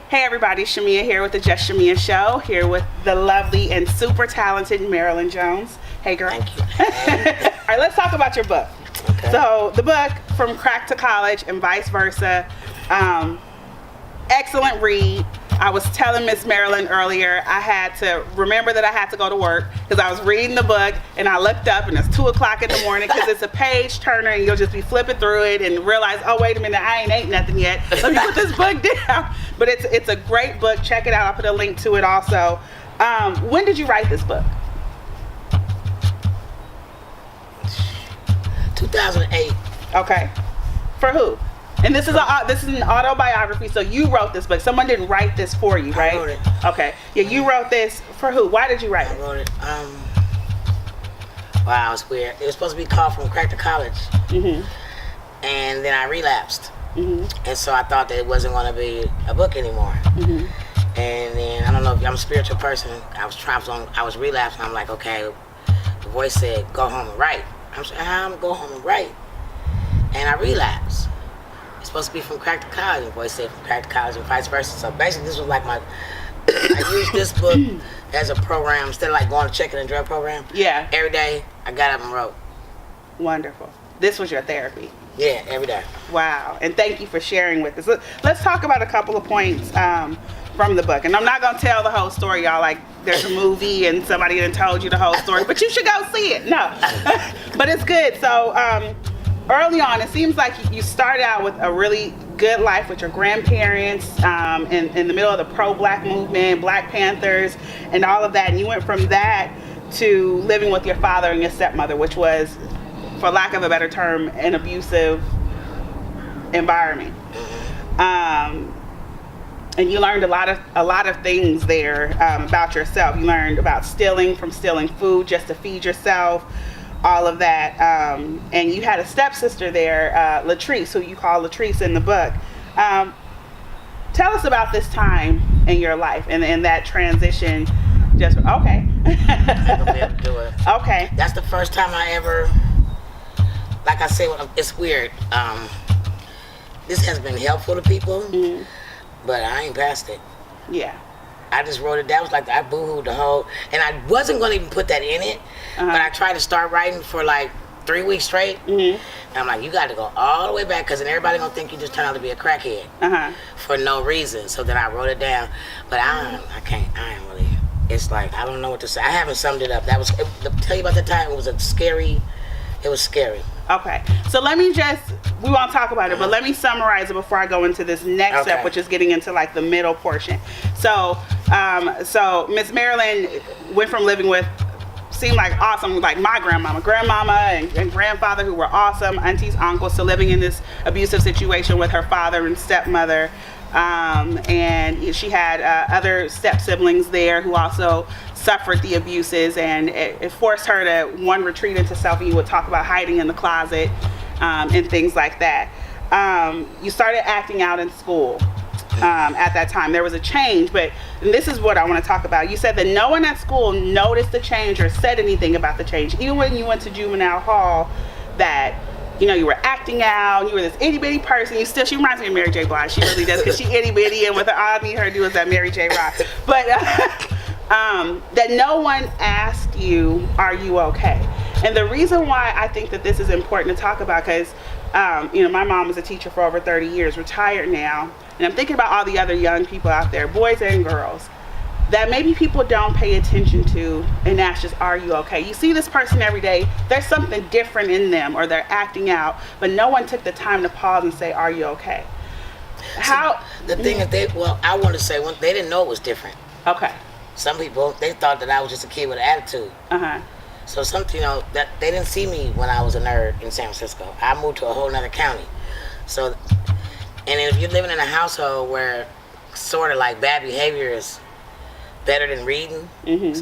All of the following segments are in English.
Hey everybody, Chamia here with the Just Chamia Show, here with the lovely and super talented Marilyn Jones. Hey girl. Thank you. All right, let's talk about your book. Okay. So the book, From Crack to College and Vice Versa, excellent read. I was telling Miss Marilyn earlier, I had to remember that I had to go to work because I was reading the book and I looked up and it's 2 o'clock in the morning because it's a page turner and you'll just be flipping through it and realize, oh wait a minute, I ain't ate nothing yet. Let me put this book down. But it's a great book. Check it out. I'll put a link to it also. When did you write this book? 2008. Okay. For who? And this is an autobiography, so you wrote this book. Someone didn't write this for you, right? I wrote it. Okay. Yeah, you wrote this for who? Why did you write it? I wrote it. Wow, it's weird. It was supposed to be called From Crack to College. Mm-hmm. And then I relapsed. Mm-hmm. And so I thought that it wasn't going to be a book anymore. Mm-hmm. And then, I don't know, if I'm a spiritual person. I was relapsing. I'm like, okay, the voice said, go home and write. I'm saying, I'm going to go home and write. And I relapsed. It's supposed to be From Crack to College, and voice said From Crack to College and vice versa. So basically this was like my, I used this book as a program, instead of like going to check-in and drug program. Yeah. Every day, I got up and wrote. Wonderful. This was your therapy. Yeah, every day. Wow. And thank you for sharing with us. Let's talk about a couple of points from the book. And I'm not going to tell the whole story, y'all. Like, there's a movie and somebody done told you the whole story, but you should go see it. No. But it's good. So, early on, it seems like you started out with a really good life with your grandparents in the middle of the pro-black movement, Black Panthers, and all of that. And you went from that to living with your father and your stepmother, which was, for lack of a better term, an abusive environment. And you learned a lot of things there about yourself. You learned about stealing food just to feed yourself, all of that. And you had a stepsister there, Latrice, who you call Latrice in the book. Tell us about this time in your life and that transition. Just okay. I'm gonna be able to do it. Okay. That's the first time I ever, like I said, it's weird. This has been helpful to people, but I ain't past it. Yeah. I just wrote it down. It was like I boo-hooed the whole, and I wasn't going to even put that in it, but I tried to start writing for like 3 weeks straight. And I'm like, you got to go all the way back, because then everybody gonna think you just turned out to be a crackhead for no reason. So then I wrote it down, but I ain't really. It's like I don't know what to say. I haven't summed it up. To tell you about the time, it was scary. Okay, so we won't talk about it, but let me summarize it before I go into this next step, which is getting into like the middle portion. So Miss Marilyn went from living with, seemed like awesome, like my grandmama and grandfather who were awesome, aunties, uncles, to living in this abusive situation with her father and stepmother. And she had other step siblings there who also suffered the abuses, and it forced her to retreat into self. And you would talk about hiding in the closet and things like that. You started acting out in school at that time. There was a change, and this is what I want to talk about. You said that no one at school noticed the change or said anything about the change, even when you went to juvenile hall, that you were acting out, you were this itty bitty person. She reminds me of Mary J. Blige. She really does, because she itty bitty, and all I need her to do is that Mary J. Rock. But that no one asked you, are you okay? And the reason why I think that this is important to talk about, because my mom was a teacher for over 30 years, retired now, and I'm thinking about all the other young people out there, boys and girls, that maybe people don't pay attention to, and that's just, are you okay? You see this person every day, there's something different in them, or they're acting out, but no one took the time to pause and say, are you okay? The thing is, I want to say, they didn't know it was different. Okay. Some people, they thought that I was just a kid with an attitude. So that they didn't see me when I was a nerd in San Francisco. I moved to a whole nother county. So, and if you're living in a household where sort of like bad behavior is better than reading,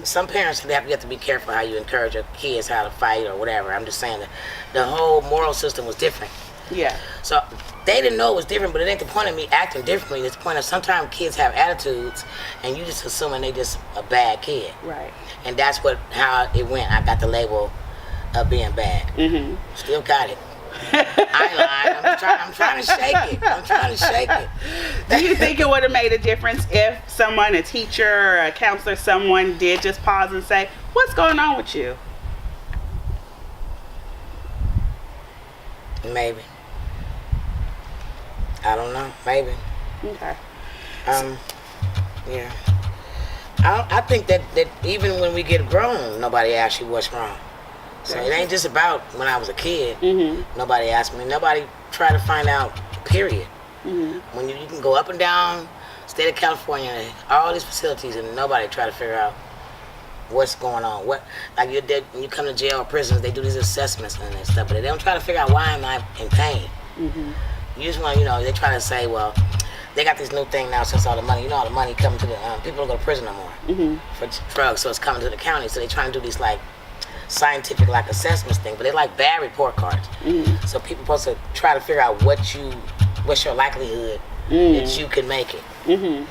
some parents, you have to be careful how you encourage your kids how to fight or whatever. I'm just saying that the whole moral system was different. Yeah. So they didn't know it was different, but it ain't the point of me acting differently. It's the point of sometimes kids have attitudes and you just assuming they just a bad kid. Right. And that's how it went. I got the label of being bad. Still got it. I ain't lying. I'm trying trying to shake it. Do you think it would have made a difference if someone, a teacher or a counselor, someone did just pause and say, what's going on with you? Maybe. I don't know. Maybe. Okay. Yeah. I think that even when we get grown, nobody asks you what's wrong. So it ain't just about when I was a kid. Nobody asked me. Nobody tried to find out, period. When you can go up and down state of California, all these facilities, and nobody try to figure out what's going on. What, like when you come to jail or prisons, they do these assessments and that stuff, but they don't try to figure out why am I in pain. You just want, they try to say, well, they got this new thing now since all the money, all the money coming to the, people don't go to prison no more for drugs, so it's coming to the county, so they trying to do these like scientific like assessments thing, but they like bad report cards. So people supposed to try to figure out what's your likelihood that you can make it. And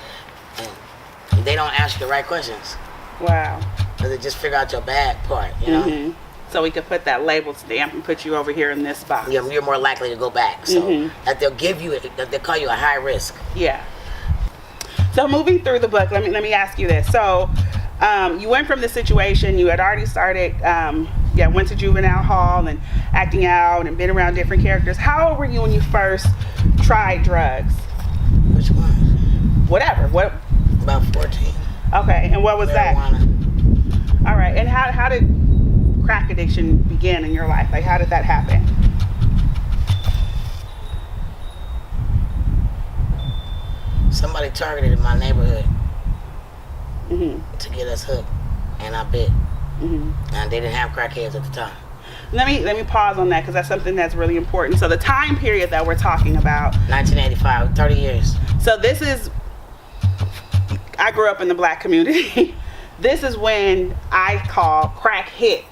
they don't ask you the right questions. Wow. Because they just figure out your bad part, So we could put that label stamp and put you over here in this box. Yeah, you're more likely to go back. So that they'll give you they'll call you a high risk. Yeah. So moving through the book, let me ask you this. So you went from the situation, you had already started, went to juvenile hall and acting out and been around different characters. How old were you when you first tried drugs? Which one? Whatever. What? About 14. Okay, and what was Marijuana. that? All right, and how did crack addiction begin in your life? Like, how did that happen? Somebody targeted my neighborhood to get us hooked, and I bit. And they didn't have crackheads at the time. Let me pause on that because that's something that's really important. So the time period that we're talking about, 1985, 30 years. So this is, I grew up in the black community. This is when I call crack hit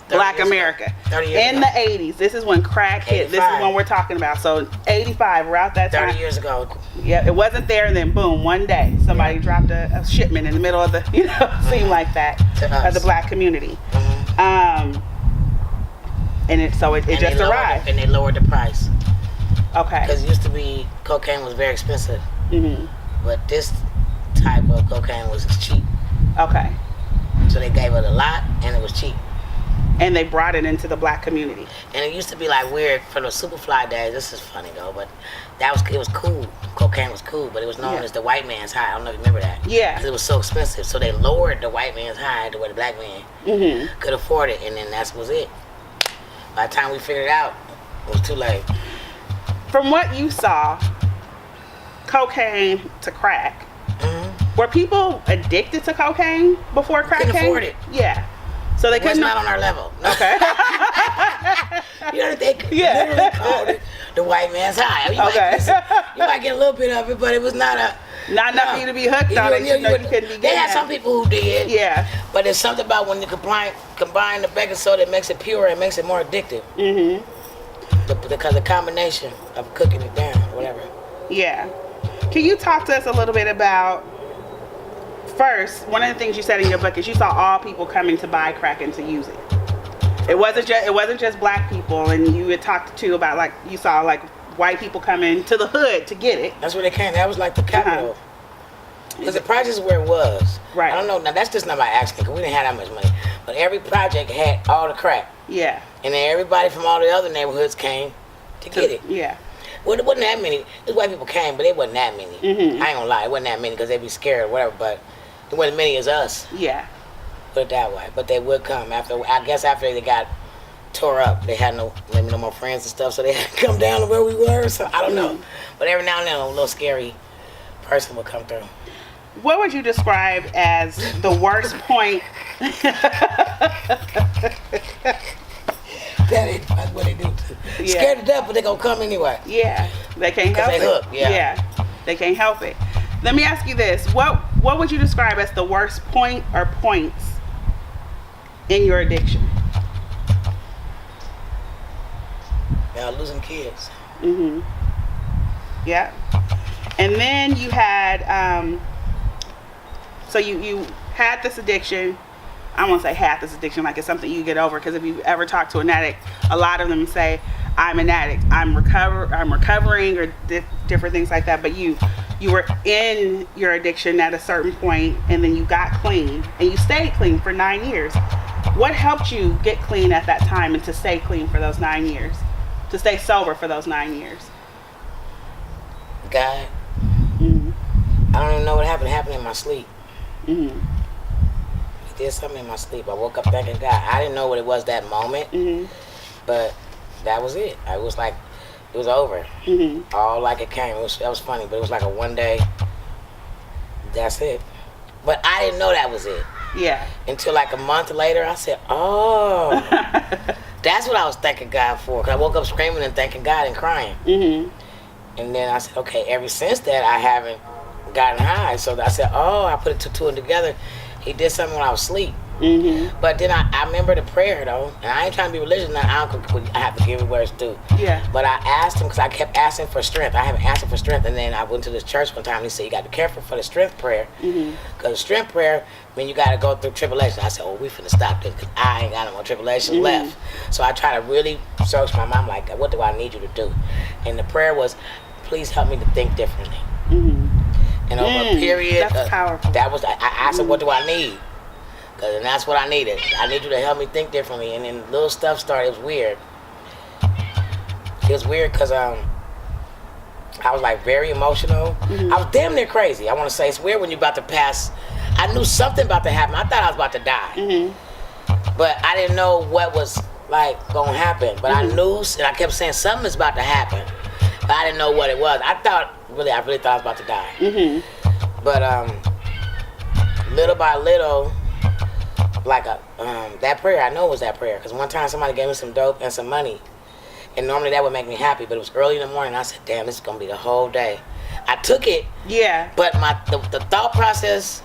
Black America. 30 years in ago. the 80s. This is when crack hit. This is when we're talking about. So 85, we're out that time. 30 years ago. Yeah, it wasn't there, and then boom, one day somebody dropped a shipment in the middle of the, seemed like that, of the black community. And it just arrived. And they lowered the price. Okay. Because it used to be, cocaine was very expensive. But this type of cocaine was cheap. Okay. So they gave it a lot, and it was cheap. And they brought it into the black community. And it used to be like weird for the Superfly days. This is funny though, but it was cool. Cocaine was cool, but it was known as the white man's high. I don't know if you remember that. Yeah. Because it was so expensive, so they lowered the white man's high to where the black man could afford it, and then that was it. By the time we figured it out, it was too late. From what you saw, cocaine to crack, were people addicted to cocaine before crack Couldn't came? afford it. Yeah. So they It was couldn't. not on our level. Okay. They literally called it the white man's high. I mean, you might get a little bit of it, but it was not enough for you to be hooked on it. You couldn't be getting They had that. some people who did. Yeah. But there's something about when you combine the baking soda, it makes it pure and makes it more addictive. Because the combination of cooking it down, whatever. Yeah. Can you talk to us a little bit about, first, one of the things you said in your book is you saw all people coming to buy crack and to use it. It wasn't just black people, and you had talked too about, like, you saw like white people coming to the hood to get it. That's where they came. That was like the capital. Because the project is where it was. Right. I don't know. Now that's just not by accident because we didn't have that much money. But every project had all the crack. Yeah. And then everybody from all the other neighborhoods came to get it. Yeah. Well, it wasn't that many. These white people came, but it wasn't that many. I ain't gonna lie, it wasn't that many because they'd be scared or whatever. But it wasn't many as us. Yeah. Put it that way. But they would come after. I guess after they got tore up, they had maybe no more friends and stuff, so they had to come down to where we were. So I don't know. But every now and then, a little scary person would come through. What would you describe as the worst point? That ain't what they do. Yeah. Scared to death, but they gonna come anyway. Yeah, they can't help it. They hook, yeah. They can't help it. Let me ask you this: what would you describe as the worst point or points in your addiction? Now losing kids. Yeah. And then you had, so you had this addiction. I won't say had this addiction like it's something you get over, because if you ever talk to an addict, a lot of them say, I'm an addict, I'm recovering, or different things like that. But you were in your addiction at a certain point, and then you got clean, and you stayed clean for 9 years. What helped you get clean at that time and to stay clean for those 9 years? To stay sober for those 9 years? God. I don't even know what happened. It happened in my sleep. He did something in my sleep. I woke up thanking God. I didn't know what it was that moment, but that was it. I was like, it was over. All like it came. That was funny, but it was like a one day, that's it. But I didn't know that was it. Yeah. Until like a month later, I said, oh, that's what I was thanking God for. Because I woke up screaming and thanking God and crying. And then I said, okay, ever since that, I haven't gotten high. So I said, oh, I put two and together. He did something when I was asleep. But then I remember the prayer, though. And I ain't trying to be religious now. I have to give it where it's due. Yeah. But I asked him, because I kept asking for strength. I haven't asked him for strength. And then I went to this church one time, and he said, you got to be careful for the strength prayer. Because the strength prayer, I mean, you got to go through tribulation. I said, oh, we finna stop this, because I ain't got no more tribulation left. So I try to really search my mind, like, what do I need you to do? And the prayer was, please help me to think differently. And over a period, that's powerful. That was, I asked him, what do I need? And that's what I needed. I need you to help me think differently. And then little stuff started. It was weird. It was weird because I was like very emotional. I was damn near crazy. I want to say it's weird when you're about to pass. I knew something about to happen. I thought I was about to die. But I didn't know what was like going to happen. But I knew, and I kept saying something's about to happen. But I didn't know what it was. I really thought I was about to die. But little by little, like that prayer, I know it was that prayer, because one time somebody gave me some dope and some money, and normally that would make me happy, but it was early in the morning. I said, damn, this is gonna be the whole day. I took it, but the thought process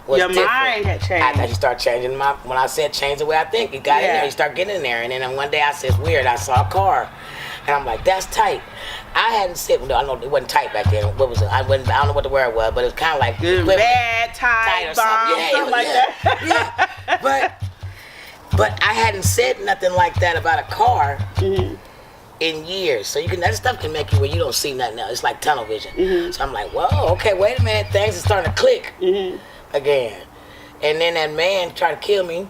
was your different. mind had changed. I started changing when I said change the way I think, it got in there. You start getting in there. And then one day I said, it's weird, I saw a car, and I'm like, that's tight. I hadn't seen, I know it wasn't tight back then. What was it? I don't know what the word was, but it was kind of like bad, tight, or something like that. But I hadn't said nothing like that about a car in years. So that stuff can make you where you don't see nothing else. It's like tunnel vision. So I'm like, whoa, okay, wait a minute. Things are starting to click again. And then that man tried to kill me.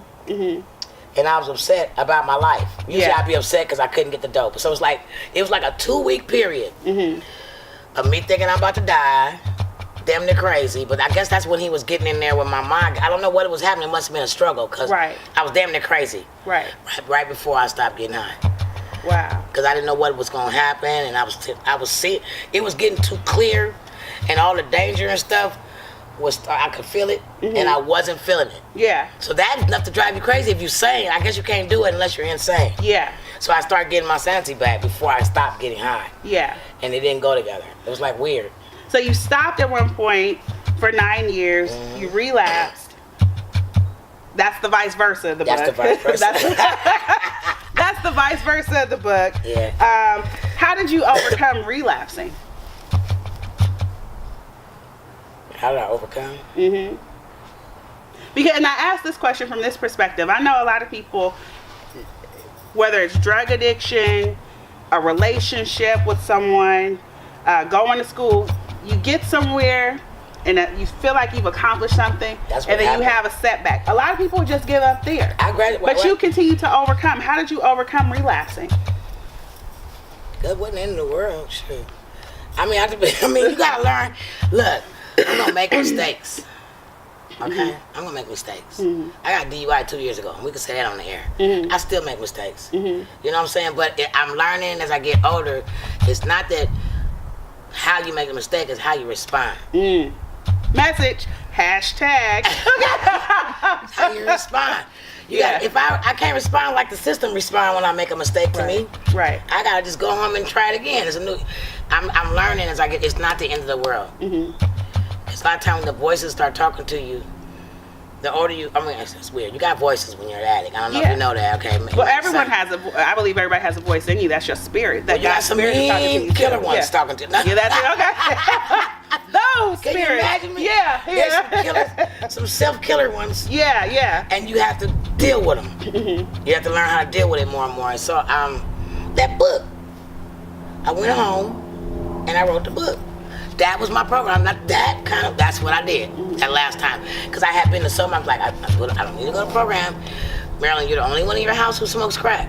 And I was upset about my life. Usually I'd be upset because I couldn't get the dope. So it was like a 2-week period of me thinking I'm about to die, damn near crazy. But I guess that's when he was getting in there with my mind. I don't know what was happening. It must have been a struggle, because I was damn near crazy. Right before I stopped getting high. Wow. Because I didn't know what was going to happen, and I was seeing it was getting too clear, and all the danger and stuff. I could feel it, and I wasn't feeling it. Yeah. So that's enough to drive you crazy. If you're sane, I guess you can't do it unless you're insane. Yeah. So I started getting my sanity back before I stopped getting high. Yeah. And they didn't go together. It was like weird. So you stopped at one point for 9 years. You relapsed. That's the vice versa of the book. That's the vice versa. That's the vice versa of the book. Yeah. How did you overcome relapsing? How did I overcome? Because, and I ask this question from this perspective. I know a lot of people, whether it's drug addiction, a relationship with someone, going to school, you get somewhere and you feel like you've accomplished something, and then happened. You have a setback. A lot of people just give up there. I graduated. But you continue to overcome. How did you overcome relapsing? That wasn't the end of the world. Sure. I mean, you gotta learn. Look, I'm gonna make mistakes. Okay? I'm gonna make mistakes. I got DUI 2 years ago, and we can say that on the air. I still make mistakes. You know what I'm saying? But I'm learning as I get older. It's not that how you make a mistake, it's how you respond. Message, hashtag. How you respond. You gotta, if I can't respond like the system respond when I make a mistake to me. Right. I gotta just go home and try it again. It's a new. I'm learning as I get. It's not the end of the world. Because a lot of times when the voices start talking to you, the older you. I mean, it's weird. You got voices when you're an addict. I don't know if you know that. Okay. Well, everyone has a. I believe everybody has a voice in you. That's your spirit. That you got some mean killer ones talking to you. Yeah, that's it. Okay. Those spirits. Can you imagine me? Yeah. There's some killers, some self-killer ones. Yeah. And you have to deal with them. You have to learn how to deal with it more and more. And so that book. I went home and I wrote the book. That was my program. That's what I did that last time. Because I had been to some, I was like, I don't need to go to program. Marilyn, you're the only one in your house who smokes crack.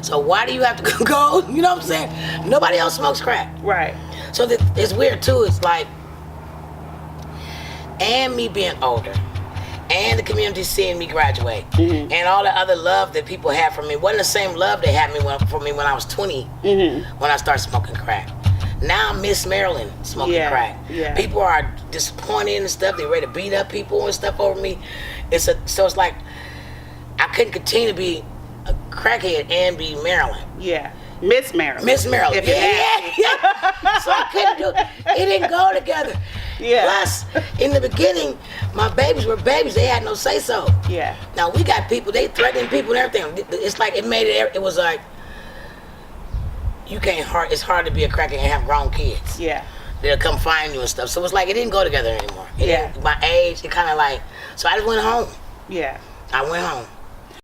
So why do you have to go? You know what I'm saying? Nobody else smokes crack. Right. So it's weird too. It's like, and me being older, and the community seeing me graduate, and all the other love that people had for me wasn't the same love they had for me when I was 20, when I started smoking crack. Now I'm Miss Marilyn smoking crack. Yeah. People are disappointed and stuff. They're ready to beat up people and stuff over me. So it's like I couldn't continue to be a crackhead and be Marilyn. Yeah. Miss Marilyn. Miss Marilyn. Yeah. So I couldn't do it. It didn't go together. Yeah. Plus, in the beginning, my babies were babies. They had no say so. Yeah. Now we got people. They threatening people and everything. It's like it made it. It was like you can't. It's hard to be a crackhead and have grown kids. Yeah. They'll come find you and stuff. So it's like it didn't go together anymore. My age, it kind of like. So I just went home. Yeah. I went home.